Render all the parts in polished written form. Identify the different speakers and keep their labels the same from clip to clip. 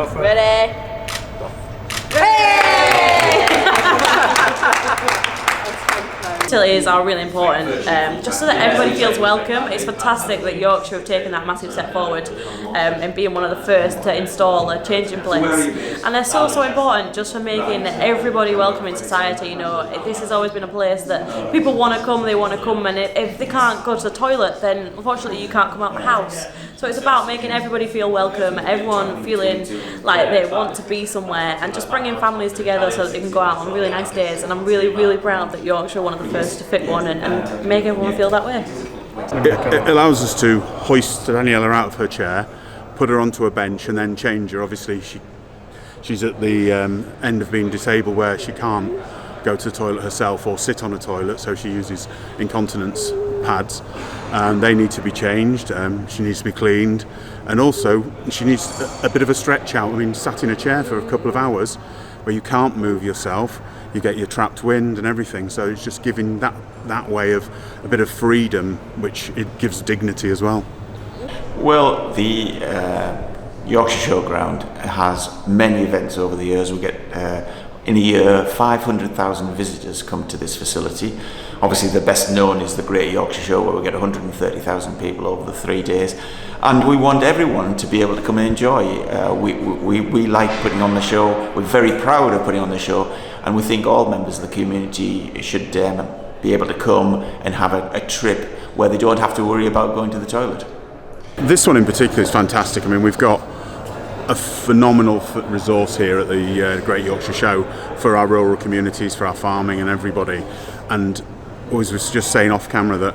Speaker 1: Go for it.
Speaker 2: Ready? Ready! Facilities are really important, just so that everybody feels welcome. It's fantastic that Yorkshire have taken that massive step forward in being one of the first to install a changing place, and they're so important just for making everybody welcome in society. You know, this has always been a place that people want to come, and if they can't go to the toilet, then unfortunately you can't come out of the house. So it's about making everybody feel welcome, everyone feeling like they want to be somewhere, and just bringing families together so that they can go out on really nice days. And I'm really proud that Yorkshire are one of the first to fit one and make everyone feel that way.
Speaker 3: It allows us to hoist Aniela out of her chair, put her onto a bench and then change her. Obviously she's at the end of being disabled where she can't go to the toilet herself or sit on a toilet, so she uses incontinence pads, and they need to be changed. She needs to be cleaned, and also she needs a bit of a stretch out. I mean, sat in a chair for a couple of hours where you can't move yourself, you get your trapped wind and everything, so it's just giving that way of a bit of freedom, which it gives dignity as well.
Speaker 4: Well, the Yorkshire Showground has many events over the years. We get in a year 500,000 visitors come to this facility. Obviously the best known is the Great Yorkshire Show, where we get 130,000 people over the 3 days, and we want everyone to be able to come and enjoy. We like putting on the show, we're very proud of putting on the show, and we think all members of the community should be able to come and have a trip where they don't have to worry about going to the toilet.
Speaker 3: This one in particular is fantastic. I mean, we've got a phenomenal resource here at the Great Yorkshire Show for our rural communities, for our farming and everybody. And I was just saying off camera that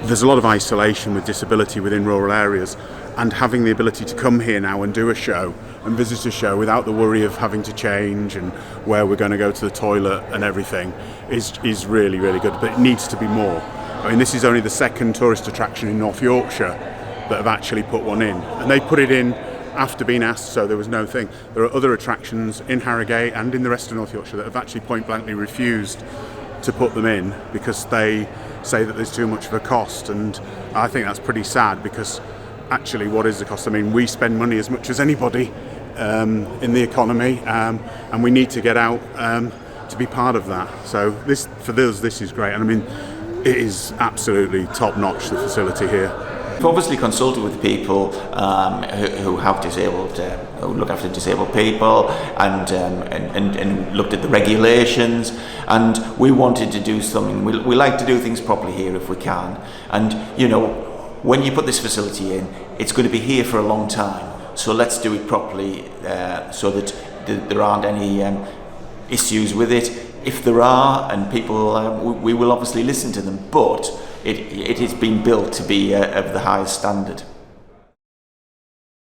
Speaker 3: there's a lot of isolation with disability within rural areas, and having the ability to come here now and do a show and visit a show without the worry of having to change and where we're going to go to the toilet and everything is really good, but it needs to be more. I mean, this is only the second tourist attraction in North Yorkshire that have actually put one in, and they put it in after being asked, so there was no thing. There are other attractions in Harrogate and in the rest of North Yorkshire that have actually point blankly refused to put them in because they say that there's too much of a cost, and I think that's pretty sad, because actually what is the cost? I mean, we spend money as much as anybody in the economy, and we need to get out to be part of that. So this is great, and I mean, it is absolutely top notch, the facility here.
Speaker 4: We've obviously consulted with people who have disabled, who look after disabled people, and looked at the regulations, and we wanted to do something. We like to do things properly here if we can, and you know, when you put this facility in, it's going to be here for a long time, so let's do it properly so that there aren't any issues with it. If there are, and people, we will obviously listen to them, but it has been built to be of the highest standard.